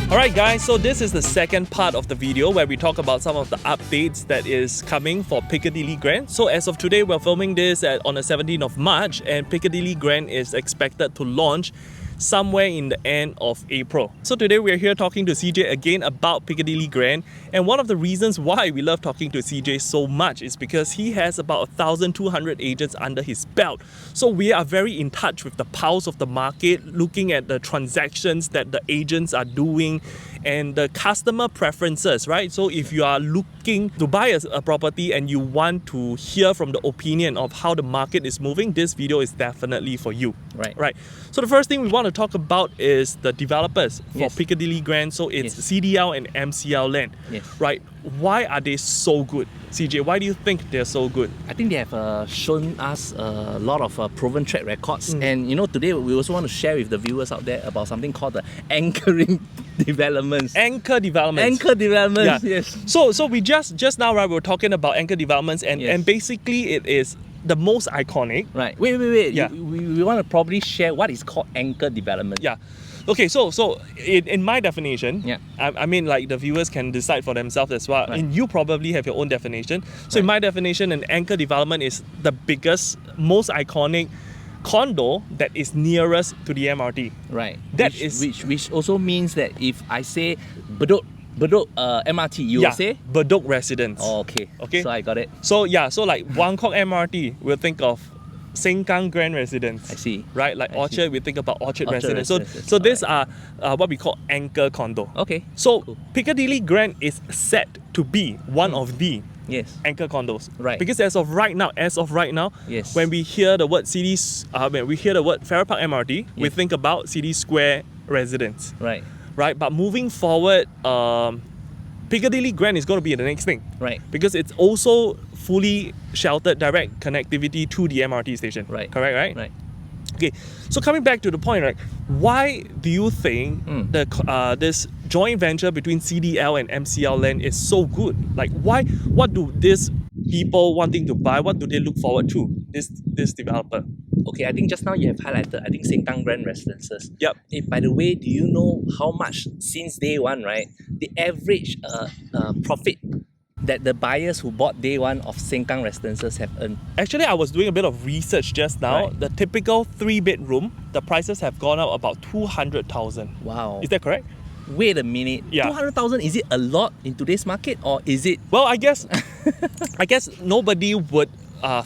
Alright guys, so this is the second part of the video where we talk about some of the updates that is coming for Piccadilly Grand. So as of today, we're filming this on the 17th of March and Piccadilly Grand is expected to launch somewhere in the end of April. So today we're here talking to CJ again about Piccadilly Grand, and one of the reasons why we love talking to CJ so much is because he has about 1,200 agents under his belt. So we are very in touch with the pulse of the market, looking at the transactions that the agents are doing and the customer preferences, right? So if you are looking to buy a property and you want to hear from the opinion of how the market is moving, this video is definitely for you. Right. So the first thing we want to talk about is the developers for Piccadilly Grand. So it's CDL and MCL land. Right. Why are they so good? CJ, why do you think they're so good? I think they have shown us a lot of proven track records. And you know, today we also want to share with the viewers out there about something called the anchoring developments. Anchor developments. Anchor developments, yes. So we just now, right, we were talking about anchor developments and basically it is the most iconic. Right. Wait. Yeah. We want to probably share what is called anchor development. Yeah. Okay, so in my definition, I mean, like, the viewers can decide for themselves as well. And you probably have your own definition. So in my definition, an anchor development is the biggest, most iconic condo that is nearest to the MRT. Right. Which also means that if I say Bedok MRT, you will say Bedok residence. Oh, okay. So I got it. So like Buangkok MRT, we'll think of Sengkang Grand Residence. I see. Right, like Orchard, we think about Orchard Residence. So these are what we call anchor condo. Okay. So cool. Piccadilly Grand is set to be one of the anchor condos. Right. Because as of right now, when we hear the word when we hear the word Farrer Park MRT, we think about City Square Residence. Right. But moving forward, Piccadilly Grand is going to be the next thing. Right. Because it's also fully sheltered direct connectivity to the MRT station. Right. Correct, right? Right. Okay. So coming back to the point, right? Why do you think this joint venture between CDL and MCL land is so good? Like, why? What do these people wanting to buy? What do they look forward to? This developer. Okay, I think just now you have highlighted, I think, Sengkang Grand Residences. Yep. Hey, by the way, do you know how much since day one, right? The average profit that the buyers who bought day one of Sengkang Residences have earned? Actually, I was doing a bit of research just now. Right. The typical 3-bedroom, the prices have gone up about 200,000. Wow. Is that correct? Wait a minute. 200,000, is it a lot in today's market, or is it? Well, I guess nobody would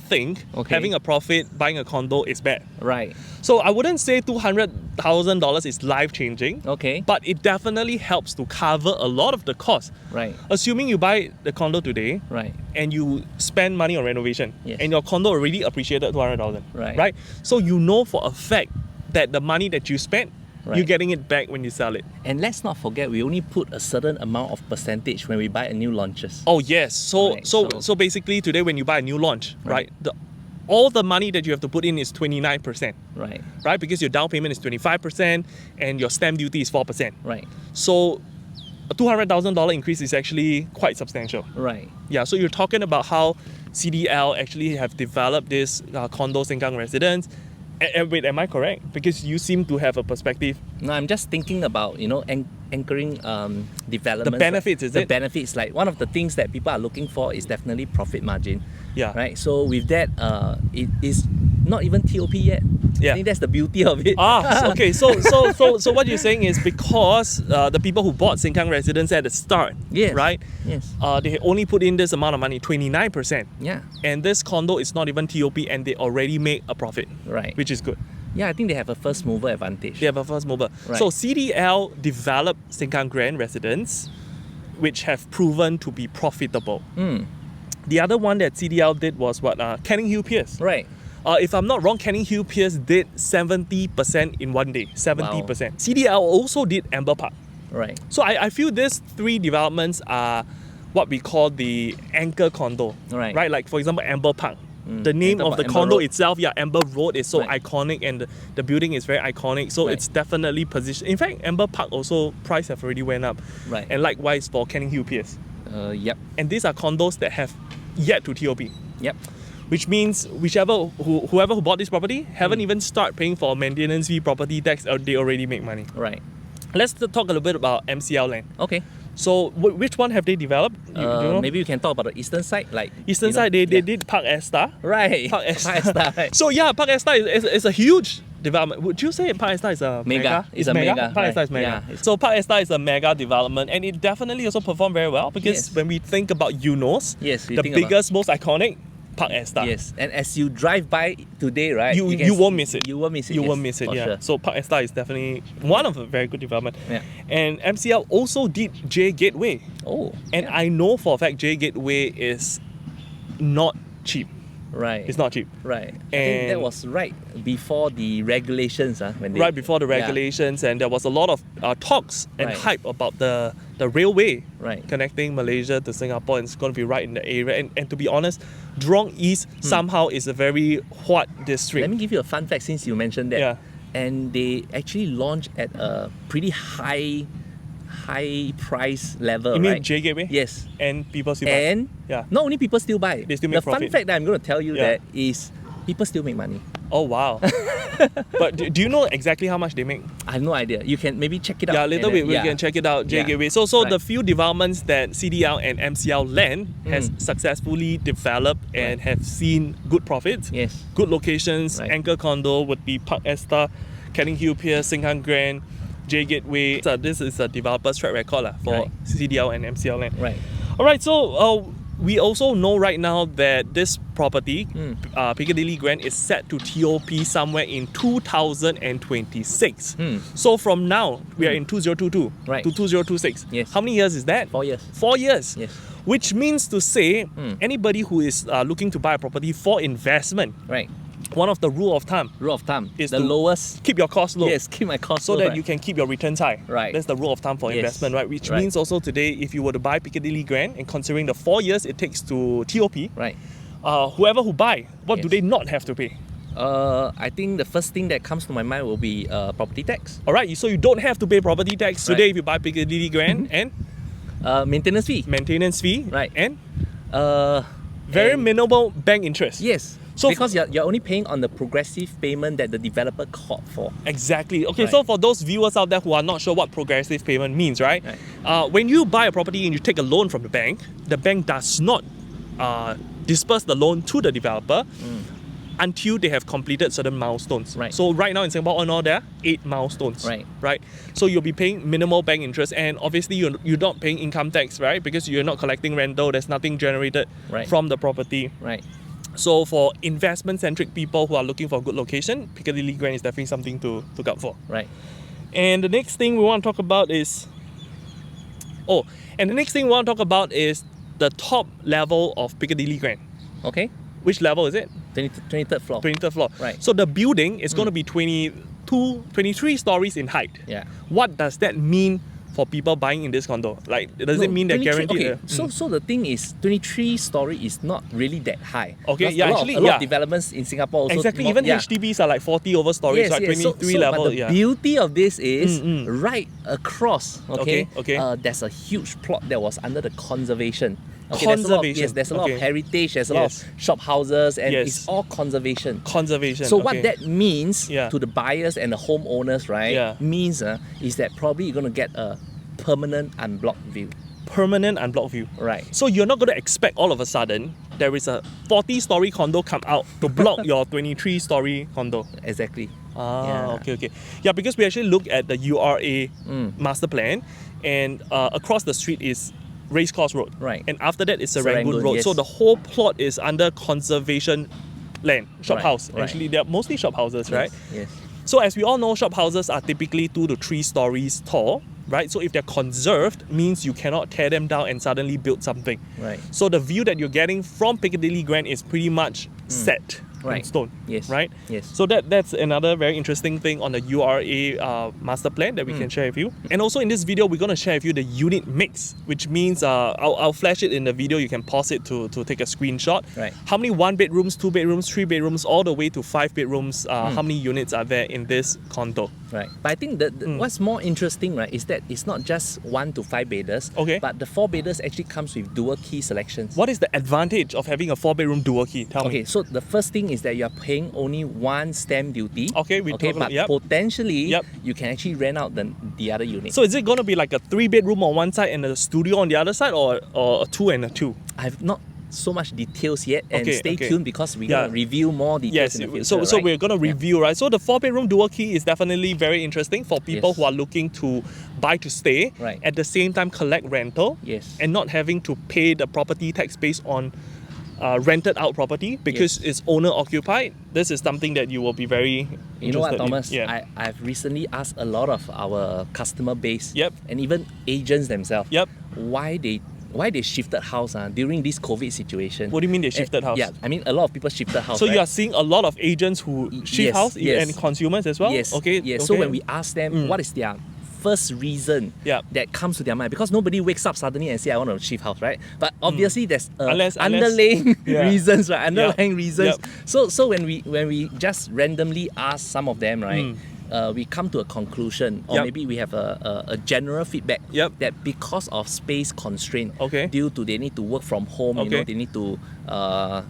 think having a profit buying a condo is bad. Right. So I wouldn't say $200,000 is life-changing. Okay. But it definitely helps to cover a lot of the costs. Right. Assuming you buy the condo today, right, and you spend money on renovation, and your condo already appreciated $200,000. Right. So you know for a fact that the money that you spent, you're getting it back when you sell it. And let's not forget, we only put a certain amount of percentage when we buy a new launches. Oh yes. So basically today when you buy a new launch, right, all the money that you have to put in is 29%. Right? Because your down payment is 25% and your stamp duty is 4%. Right. So a $200,000 increase is actually quite substantial. Right. Yeah, so you're talking about how CDL actually have developed this condo Sengkang residence. And wait, am I correct? Because you seem to have a perspective. No, I'm just thinking about, anchoring development. The benefits, is it? The benefits, like one of the things that people are looking for is definitely profit margin. Yeah. Right. So with that, it is not even TOP yet. Yeah. I think that's the beauty of it. Okay. So what you're saying is because the people who bought Sengkang residence at the start, right? Yes. They only put in this amount of money, 29%. Yeah. And this condo is not even TOP and they already make a profit. Right. Which is good. Yeah, I think they have a first mover advantage. They have a first mover. Right. So CDL developed Sengkang Grand residence, which have proven to be profitable. The other one that CDL did was Canning Hill Pierce. Right. If I'm not wrong, Canning Hill Pierce did 70% in one day. 70%. Wow. CDL also did Amber Park. Right. So I feel these three developments are what we call the anchor condo. Right. Like for example, Amber Park. The name of the condo itself, Amber Road, is so iconic and the building is very iconic. So it's definitely positioned. In fact, Amber Park also price have already went up. Right. And likewise for Canning Hill Pierce. Yep. And these are condos that have yet to TOP. Yep. Which means whoever who bought this property haven't even start paying for maintenance fee, property tax, or they already make money. Right. Let's talk a little bit about MCL land. Okay. So which one have they developed? You know? Maybe you can talk about the eastern side, like Eastern side, they did Park Esta. Right. Park Esta. Park Esta, right. So yeah, Park Esta is a huge development. Would you say Park Esta is a Mega. It's a mega, Park Esta right. is mega. Yeah, So Park Esta is a mega development, and it definitely also performed very well because Yes. when we think about Eunos, Yes, we the think about- biggest, most iconic, Park Esta. Yes, and as you drive by today, right, You can won't see- miss it. You won't miss it. You yes, won't miss it, for yeah. Sure. So Park Esta is definitely one of a very good development. Yeah. And MCL also did J Gateway. Oh, And I know for a fact J Gateway is not cheap. right. It's not cheap. Right. I think that And- was right before the regulations, when they, Right before the Yeah. regulations, and there was a lot of talks and Right. hype about the railway Right. connecting Malaysia to Singapore, and it's going to be right in the area. And to be honest, Jurong East somehow is a very hot district. Let me give you a fun fact since you mentioned that. Yeah. And they actually launched at a pretty high price level, You mean right? J Gateway? Yes. And people still buy. And Yeah. not only people still buy. They still the make fun profit. fact that I'm going to tell you Yeah. that is people still make money. Oh wow. But do you know exactly how much they make? I have no idea. You can maybe check it out. Yeah, later and we then- can check it out, J Yeah. Gateway. So Right. the few developments that CDL and MCL land has successfully developed and have seen good profits, Yes. good locations, Right. anchor condo would be Park Esta, Canning Hill Pier, Sengkang Grand, J Gateway. So this is a developer's track record for Right. CDL and MCL land. Right. Alright, so we also know right now that this property, Piccadilly Grand, is set to TOP somewhere in 2026. So from now, we are in 2022 Right. to 2026. Yes. How many years is that? 4 years. 4 years. Yes. Which means to say, anybody who is looking to buy a property for investment, Right. one of the rule of thumb, Rule of thumb Is the to lowest. keep your costs low. Yes, keep my cost So low, that right. you can keep your returns high. Right. That's the rule of thumb for Yes. investment, right? Which Right. means also today, if you were to buy Piccadilly Grand, and considering the 4 years it takes to TOP, Right. whoever who buy, what do Yes. they not have to pay? I think the first thing that comes to my mind will be property tax, All right, so you don't have to pay property tax today Right. if you buy Piccadilly Grand, and maintenance fee. maintenance fee, Right. and Uh, very and- minimal bank interest. Yes. So because you're only paying on the progressive payment that the developer called for. Exactly. Okay, Right. so for those viewers out there who are not sure what progressive payment means, right? When you buy a property and you take a loan from the bank does not disperse the loan to the developer until they have completed certain milestones. Right. So right now in Singapore, on all there are 8 milestones. Right. Right. So you'll be paying minimal bank interest, and obviously you're not paying income tax, right? Because you're not collecting rental. There's nothing generated Right. from the property. Right. So for investment-centric people who are looking for a good location, Piccadilly Grand is definitely something to look out for. Right. And the next thing we want to talk about is the top level of Piccadilly Grand. Okay. Which level is it? 23rd floor. 23rd floor. Right. So the building is going to be 23 stories in height. Yeah. What does that mean for people buying in this condo? Like, does it mean they're 23 guaranteed? Okay. So the thing is, 23 story is not really that high. Okay, Because yeah, a lot actually, of, a lot yeah. of developments in Singapore also Exactly. more- Even yeah. HDBs are like 40 over stories, right? 23 level. But the beauty of this is Mm, right across. Okay. Okay. There's a huge plot that was under the conservation. Okay, Conservation, there's a lot of okay. heritage. There's a lot Yes. of shop houses, and Yes. it's all conservation. Conservation. So okay. what that means Yeah. to the buyers and the homeowners, right? Yeah. Means is that probably you're gonna get a permanent unblocked view. Permanent unblocked view. Right. So you're not going to expect all of a sudden there is a 40-story condo come out to block your 23-story condo. Exactly. Ah, okay. Yeah, because we actually look at the URA master plan, and across the street is Racecourse Road. Right. And after that is Serangoon Serangoon, Road. yes. So the whole plot is under conservation land, shop Right, house. right. Actually, they're mostly shop houses, right? Yes. So as we all know, shop houses are typically 2 to 3 stories tall, right? So if they're conserved, means you cannot tear them down and suddenly build something. Right. So the view that you're getting from Piccadilly Grand is pretty much set in Right. stone. Yes. Right? Yes. So that's another very interesting thing on the URA master plan that we can share with you. And also in this video, we're going to share with you the unit mix, which means I'll flash it in the video. You can pause it to take a screenshot. Right. How many 1 bedrooms, 2 bedrooms, 3 bedrooms, all the way to 5 bedrooms, how many units are there in this condo? Right. But I think that what's more interesting, right, is that that it's not just 1 to 5 bedders, Okay. but the 4 bedders actually comes with dual key selections. What is the advantage of having a 4-bedroom dual key? Tell me. Okay, so the first thing is that you are paying only one stamp duty. Okay, we totally, but yep. potentially Yep. you can actually rent out the other unit. So is it going to be like a 3-bedroom on one side and a studio on the other side, or a 2 and a 2? I've not so much details yet, and Okay, stay okay. tuned because we're Yeah. gonna review more details Yes, in the future. so right? we're going to review, right? So the 4-bedroom dual key is definitely very interesting for people Yes. who are looking to buy to stay, Right. at the same time collect rental, Yes. and not having to pay the property tax based on rented out property because it's owner occupied. This is something that you will be very You know what, interested in. Thomas? Yeah. I've recently asked a lot of our customer base, Yep. and even agents themselves, Yep. why they shifted house during this COVID situation. What do you mean they shifted house? Yeah, I mean a lot of people shifted house. So right? you are seeing a lot of agents who shift Yes, house yes. and consumers as well? Yes. Okay. Yes. okay. So when we ask them what is their first reason Yep. that comes to their mind, because nobody wakes up suddenly and say I want to shift house, right? But obviously there's Unless- underlying yeah. reasons, right? Underlying reasons. Yep. So when we just randomly ask some of them, right? We come to a conclusion, or Yep. maybe we have a general feedback Yep. that because of space constraint, Okay. due to they need to work from home, Okay. they need to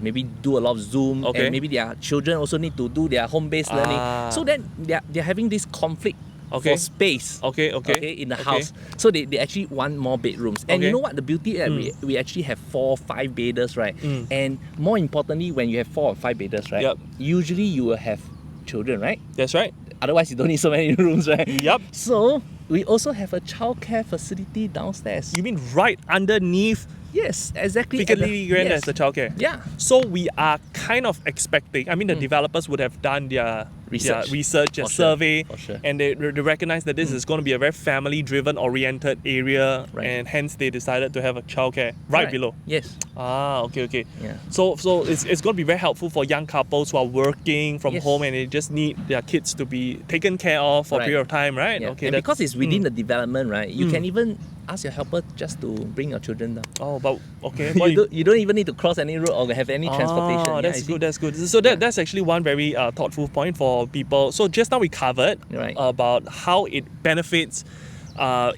maybe do a lot of Zoom, Okay. and maybe their children also need to do their home-based learning. Ah. So then they're having this conflict Okay. for space. Okay. In the Okay. house. So they actually want more bedrooms. And you Okay. know what? The beauty that we actually have 4 or 5 bedders, right? And more importantly, when you have 4 or 5 bedders, right? Yep. Usually you will have children, right? That's right. Otherwise you don't need so many rooms, right? Yep. So we also have a childcare facility downstairs. You mean right underneath Yes, exactly. at the- Piccadilly Grand yes. as the childcare? Yeah. So we are kind of expecting, I mean, the developers would have done their research, their For sure, survey, for sure. and they recognize that this is going to be a very family-driven oriented area, Right. and hence they decided to have a childcare right below. Yes. Okay. Yeah. So it's going to be very helpful for young couples who are working from Yes. home and they just need their kids to be taken care of for a Right. period of time, right? Yeah. Okay. And that's- because it's within the development, right? You Mm. can even ask your helper just to bring your children down. Oh, but okay. What You don't even need to cross any road or have any transportation. Oh, Yeah, that's you see? good. That's good. So that's actually one very thoughtful point for people. So just now we covered Right. about how it benefits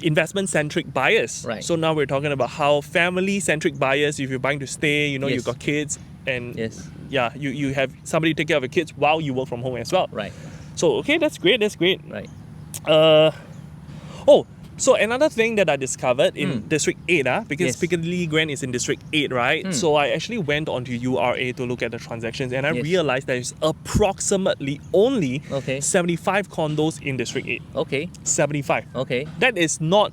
investment-centric buyers. Right. So now we're talking about how family-centric buyers, if you're buying to stay, Yes. you've got kids, and Yes. you have somebody take care of your kids while you work from home as well. Right. So okay, that's great. Right. So another thing that I discovered in District 8, because Yes. Piccadilly Grand is in District 8, right? So I actually went onto URA to look at the transactions, and I Yes. realized there's approximately only Okay. 75 condos in District 8. Okay. 75. Okay. That is not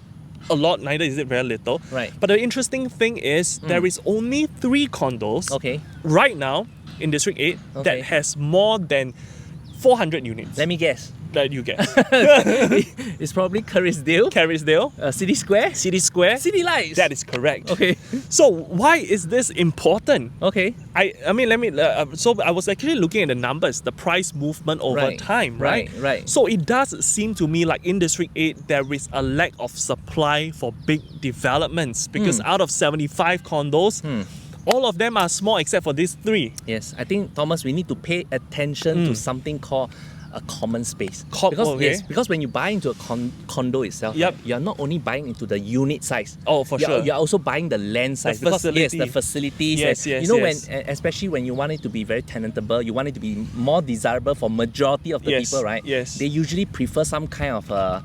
a lot, neither is it very little. Right. But the interesting thing is there is only 3 condos Okay. right now in District 8 Okay. that has more than 400 units. Let me guess. That you guess. It's probably Carisdale, Carisdale, City Square, City Square. City Lights. That is correct. Okay. So why is this important? Okay. I mean, let me. So I was actually looking at the numbers, the price movement over Right, time, right? right. So it does seem to me like in District 8 there is a lack of supply for big developments because out of 75 condos, all of them are small except for these 3. Yes, I think Thomas, we need to pay attention to something called a common space. Because when you buy into a condo itself, Yep. you're not only buying into the unit size. Oh, for sure. You're also buying the land size. Because yes, the facilities. Yes, and, yes, you know, yes. especially when you want it to be very tenantable, you want it to be more desirable for majority of the Yes, people, right? yes. They usually prefer some kind of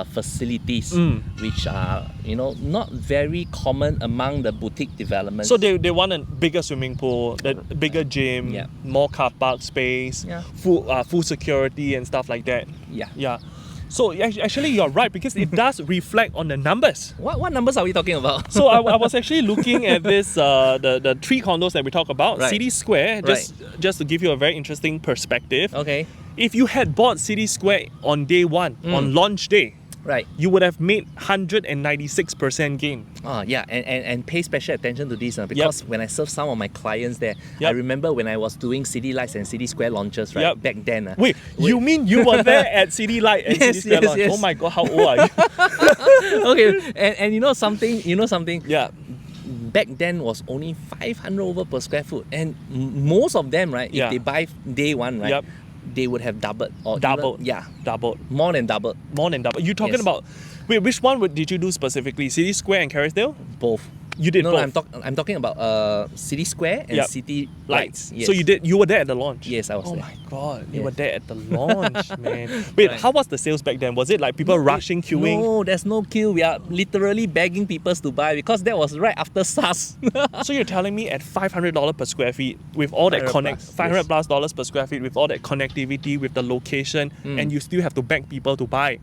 facilities which are not very common among the boutique developments. So they want a bigger swimming pool, a bigger gym, Yeah. more car park space, Yeah. full security and stuff like that. Yeah. Yeah. So actually you're right because it does reflect on the numbers. What numbers are we talking about? So I was actually looking at this the 3 condos that we talk about. Right. City Square, just to give you a very interesting perspective. Okay. If you had bought City Square on day 1, on launch day, Right. you would have made 196% gain. Yeah, and pay special attention to this because when I serve some of my clients there, I Yep. remember when I was doing City Lights and City Square launches, right? Yep. Back then. Wait, you mean you were there at City Light and Yes, City Square yes, launch? yes. Oh my god, how old are you? Okay, and you know something? Yeah. Back then was only 500 over per square foot, and most of them, right? Yeah. If they buy day 1, right? Yep. They would have doubled or Doubled. even, Doubled. more than doubled. More than double. You're talking Yes. about Wait, which one did you do specifically? City Square and Kerrisdale? Both. You did No, both. I'm talking about City Square and Yep. City Lights. Yes. So you were there at the launch? Yes, I was Oh there. my god, you Yes. were there at the launch, man. Wait, Right. how was the sales back then? Was it like people rushing, queuing? No, there's no queue. We are literally begging people to buy because that was right after SARS. So you're telling me at $500 per square feet with all that 500 $500 plus, plus dollars per square feet with all that connectivity with the location, and you still have to beg people to buy.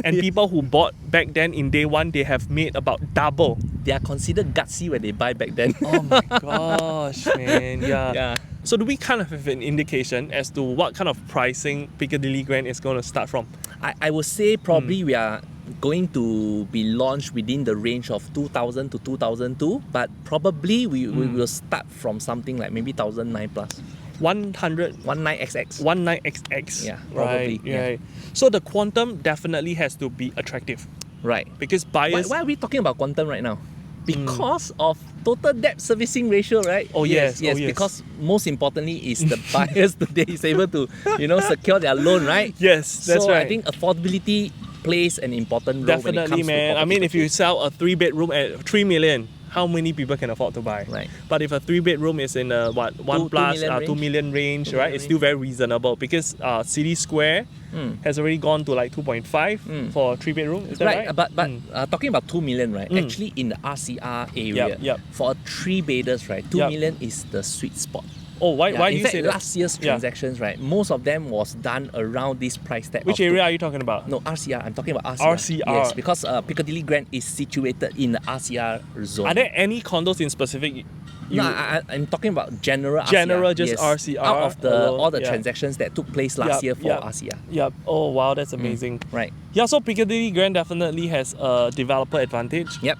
And people who bought back then in day one, they have made about double. They are considered gutsy when they buy back then. Oh my gosh, man. Yeah. Yeah. So do we kind of have an indication as to what kind of pricing Piccadilly Grand is going to start from? I would say probably we are going to be launched within the range of 2000 to 2002, but probably we will start from something like maybe 1009 plus. 100 19XX. 19XX. Yeah, Right, probably, yeah. right. So the quantum definitely has to be attractive Right. because buyers. Why are we talking about quantum right now? Because of total debt servicing ratio, right? Oh, yes, yes. oh, yes. Because most importantly is the buyers today is able to, secure their loan, right? Yes, that's so right. I think affordability plays an important role when it Definitely, comes man. to I mean, if you property sell a 3-bedroom at 3 million, how many people can afford to buy? Right. But if a 3-bedroom is in a what 1 plus 2 million 2 million range, 2 right? million It's still very reasonable because City Square has already gone to like 2.5 for a 3-bedroom. Is that right? Right, but talking about 2 million, right? Actually, in the RCR area, Yep. for a 3-bedders, right, 2 Yep. million is the sweet spot. Oh, why Yeah, do in you fact, say that? last year's Yeah. transactions, right, most of them was done around this price tag. Which of area are you talking about? No, RCR. I'm talking about RCR. RCR. Yes, because Piccadilly Grand is situated in the RCR zone. Are there any condos in specific? No, I'm talking about general RCR. General, just yes. RCR Out of alone, all the yeah. transactions that took place last year for RCR. Yep. Oh wow, that's amazing. Right. Yeah, so Piccadilly Grand definitely has a developer advantage. Yep.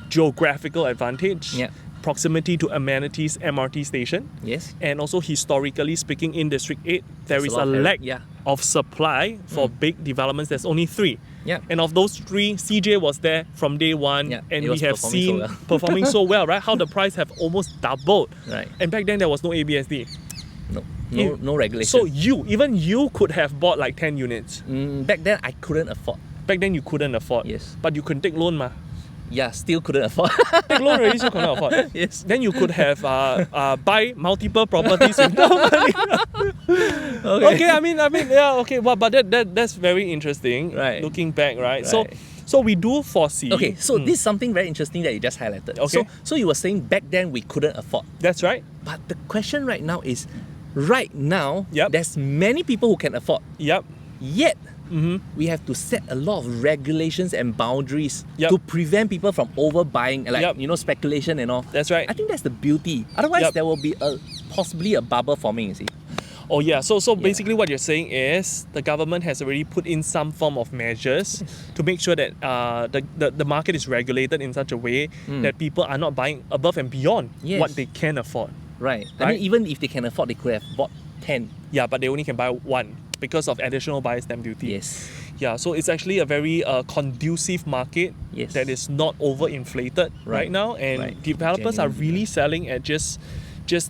Geographical advantage. Yep. Proximity to amenities, MRT station. Yes. And also historically speaking, in District 8, there There's is a a lot of lack yeah. of supply for big developments. There's only 3. Yeah. And of those 3, CJ was there from day one, Yeah, and it we was have performing seen so well. performing so well, right? How the price have almost doubled. Right. And back then there was no ABSD. No regulation. So even you could have bought like 10 units. Back then I couldn't afford. Back then you couldn't afford. Yes. But you could take loan, ma. Yeah, still couldn't afford. Take loan already still couldn't afford. Yes. Then you could have buy multiple properties with no money. Okay, I mean, yeah, okay. Well, but that's very interesting. Right. Looking back, right? Right. So we do foresee. Okay, so this is something very interesting that you just highlighted. Okay. So you were saying back then we couldn't afford. That's right. But the question right now is, right now, Yep. there's many people who can afford. Yep. Yet, we have to set a lot of regulations and boundaries Yep. to prevent people from overbuying, like Yep. speculation and all. That's right. I think that's the beauty. Otherwise, Yep. there will be possibly a bubble forming. You see. Oh yeah. So basically, what you're saying is the government has already put in some form of measures to make sure that the market is regulated in such a way that people are not buying above and beyond Yes. what they can afford. Right. I Right. mean, even if they can afford, they could have bought 10. Yeah, but they only can buy 1 because of additional buyer's stamp duty. Yes. Yeah, so it's actually a very conducive market Yes. that is not overinflated right now, and Right. developers are Genuinely. really selling at just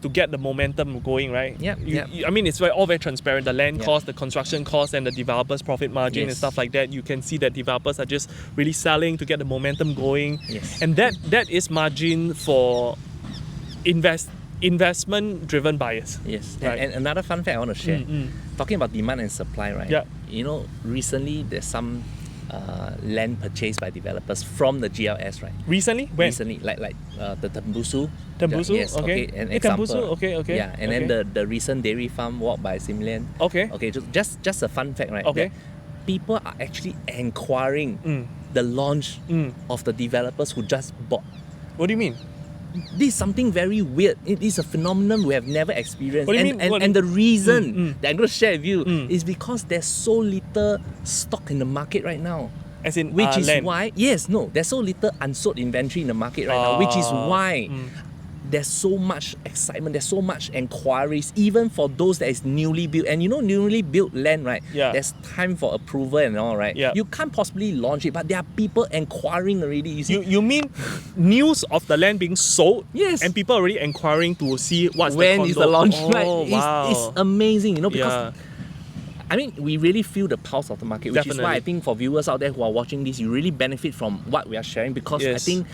to get the momentum going, right? Yep, yep. I mean, it's all very transparent. The land Yep. cost, the construction cost, and the developer's profit margin and Yes. stuff like that. You can see that developers are just really selling to get the momentum going, Yes. and that is margin for investment-driven buyers. Yes. Right. And another fun fact I want to share. Talking about demand and supply, right? Yeah. Recently there's some land purchased by developers from the GLS, right? Recently, when? Recently, like the Tembusu. Tembusu? Yes, okay. An Hey, example. Tembusu, okay. Yeah, and then the recent dairy farm walk by Simlian. Okay. Okay, just a fun fact, right? Okay. That people are actually inquiring the launch of the developers who just bought. What do you mean? This is something very weird. It is a phenomenon we have never experienced. What do you and, mean? and, and the reason that I'm going to share with you is because there's so little stock in the market right now. As in Which is land. why, there's so little unsold inventory in the market right now, which is why there's so much excitement, there's so much inquiries, even for those that is newly built. And newly built land, right? Yeah. There's time for approval and all, right? Yeah. You can't possibly launch it, but there are people inquiring already. You see, You mean news of the land being sold? Yes. And people already inquiring to see what's when the is condo. the launch? Oh, Right? wow. It's amazing, because I mean, we really feel the pulse of the market, which is why I Definitely. think for viewers out there who are watching this, you really benefit from what we are sharing, because I Yes. think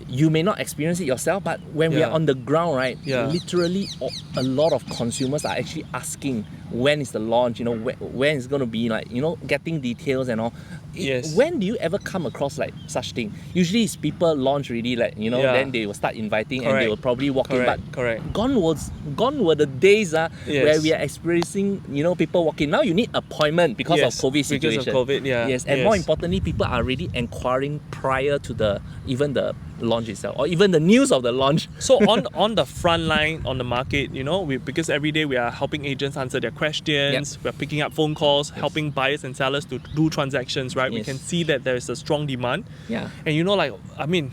you may not experience it yourself, but when we are Yeah. on the ground, right, Yeah. literally a lot of consumers are actually asking when is the launch, you know, when it's going to be, like, you know, getting details and all. Yes. When do you ever come across like such thing? Usually it's people launch already, like, you know, Yeah. then they will start inviting and they Correct. will probably walk in. Correct. But Correct. gone were the days where Yes. we are experiencing, you know, people walking. Now you need appointment because Yes, of COVID situation. because of COVID, yeah. Yes, and more importantly, people are already inquiring prior to even the launch itself, or even the news of the launch. So on the front line on the market, you know, because every day we are helping agents answer their questions, we're picking up phone calls, helping buyers and sellers to do transactions, right? We Yes. can see that there is a strong demand. Yeah. And you know, like, I mean,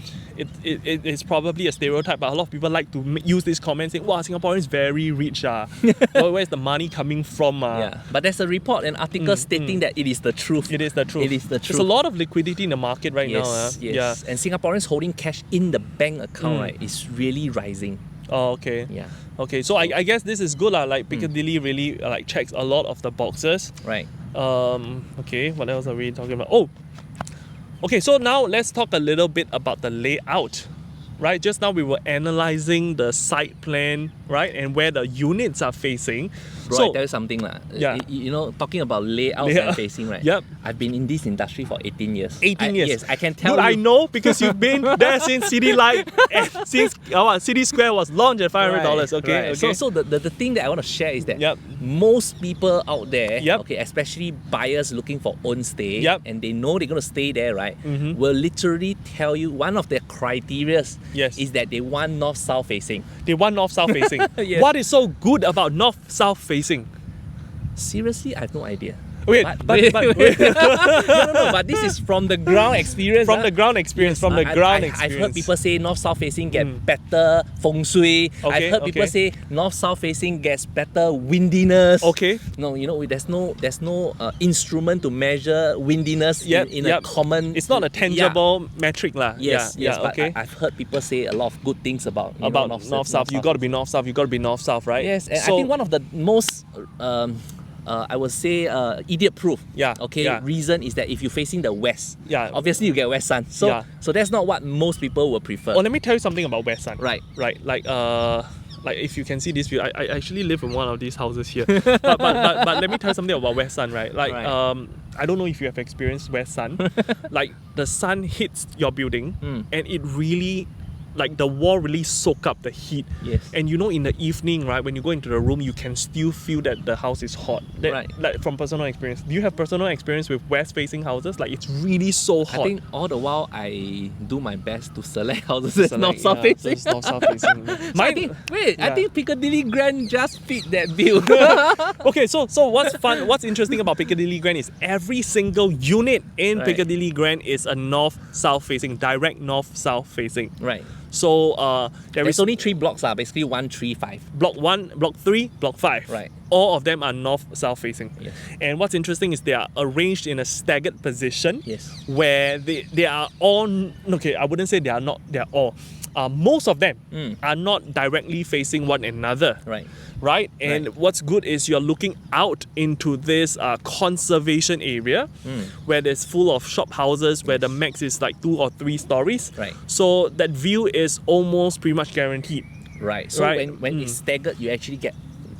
it's probably a stereotype, but a lot of people like to use this comment saying, wow, Singaporeans very rich. Where's the money coming from? Yeah, but there's a report, an article stating that it is the truth. It is the truth. It is the truth. There's a lot of liquidity in the market right now. Yes, yes. Yeah. And Singaporeans holding cash in the bank account, right, is really rising. Oh, okay. Yeah. Okay, so I guess this is good. Like Piccadilly really like checks a lot of the boxes. Right. Okay, what else are we talking about? Oh, okay, so now let's talk a little bit about the layout. Right, just now we were analyzing the site plan, right, and where the units are facing. Bro, So I tell you something lah. Yeah. You know, talking about layouts Yeah. and facing, right? Yep. I've been in this industry for 18 years. 18 years. Yes, I can tell Dude, you. I know because you've been there since City Light, and since City Square was launched at $500. Right, Okay, right. okay. So the thing that I want to share is that Yep. most people out there, Yep. okay, especially buyers looking for own stay, Yep. and they know they're going to stay there, right, Mhm. will literally tell you one of their criteria Yes. is that they want north-south facing. They want north-south facing. Yes. What is so good about north-south facing? Seriously, I have no idea. Wait, But but no, but this is from the ground experience. from the ground experience, from the ground experience. I've heard people say north-south facing get better feng shui. Okay, I've heard people okay. say north-south facing gets better windiness. Okay. No, you know, there's no instrument to measure windiness in a common. It's not a tangible metric lah. Yes, yeah, yes, but okay. I've heard people say a lot of good things about North-south. You got to be north-south. You got to be north-south, right? Yes, and So- I think one of the most I would say idiot-proof. Yeah, Okay. yeah. Reason is that if you're facing the west, Yeah. obviously you get west sun. So Yeah. so that's not what most people will prefer. Oh, let me tell you something about West Sun. Right. Right. Like if you can see this view, I actually live in one of these houses here. but let me tell you something about West Sun, right? Like Right. I don't know if you have experienced West Sun. Like the sun hits your building and it really, like the wall really soak up the heat. Yes. And you know, in the evening, right, when you go into the room, you can still feel that the house is hot. Right. Like from personal experience. Do you have personal experience with west-facing houses? Like it's really so hot. I think all the while I do my best to select houses that's north-south yeah, facing. it's north-south facing. I think Piccadilly Grand just fit that view. Okay, so what's interesting about Piccadilly Grand is every single unit in Right. Piccadilly Grand is a north-south facing, direct north-south facing. Right. So there There's is only 3 blocks, basically 1, 3, 5. block 1, block 3, block 5. Right. All of them are north-south facing. Yes. And what's interesting is they are arranged in a staggered position. Yes. Where they are all, okay, I wouldn't say they are all. Most of them are not directly facing one another. Right. Right? And Right. what's good is you're looking out into this conservation area where there's full of shop houses where the max is like 2 or 3 stories. Right. So that view is almost pretty much guaranteed. Right. So Right. when it's staggered, you actually get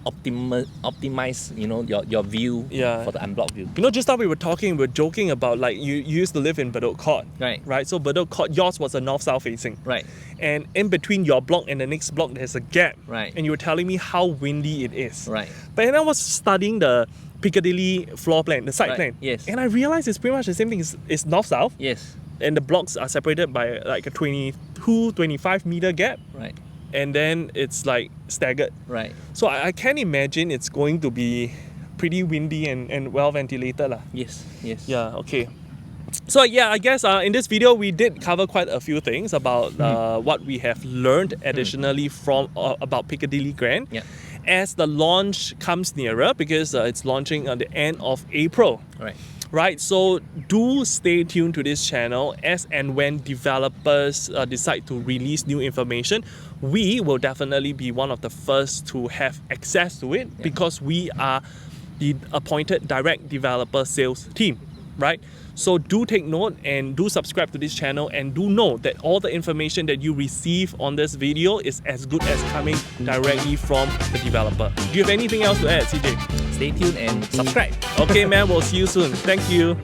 optimize, you know, your view Yeah. for the unblocked view. You know, just now we were joking about like you used to live in Bedok Court. Right. Right. So Bedok Court, yours was a north-south facing. Right. And in between your block and the next block, there's a gap. Right. And you were telling me how windy it is. Right. But then I was studying the Piccadilly floor plan, the site Right, plan. yes. And I realized it's pretty much the same thing. It's north-south. Yes. And the blocks are separated by like a 22, 25 meter gap. Right. And then it's like staggered. Right. So I can imagine it's going to be pretty windy and well ventilated lah. Yes. Yes. Yeah, okay. So yeah, I guess in this video we did cover quite a few things about what we have learned additionally from about Piccadilly Grand. Yeah. As the launch comes nearer, because it's launching at the end of April. Right. Right, so do stay tuned to this channel as and when developers decide to release new information. We will definitely be one of the first to have access to it because we are the appointed direct developer sales team, right? So do take note and do subscribe to this channel, and do know that all the information that you receive on this video is as good as coming directly from the developer. Do you have anything else to add, CJ? Stay tuned and subscribe. Okay, man, we'll see you soon. Thank you.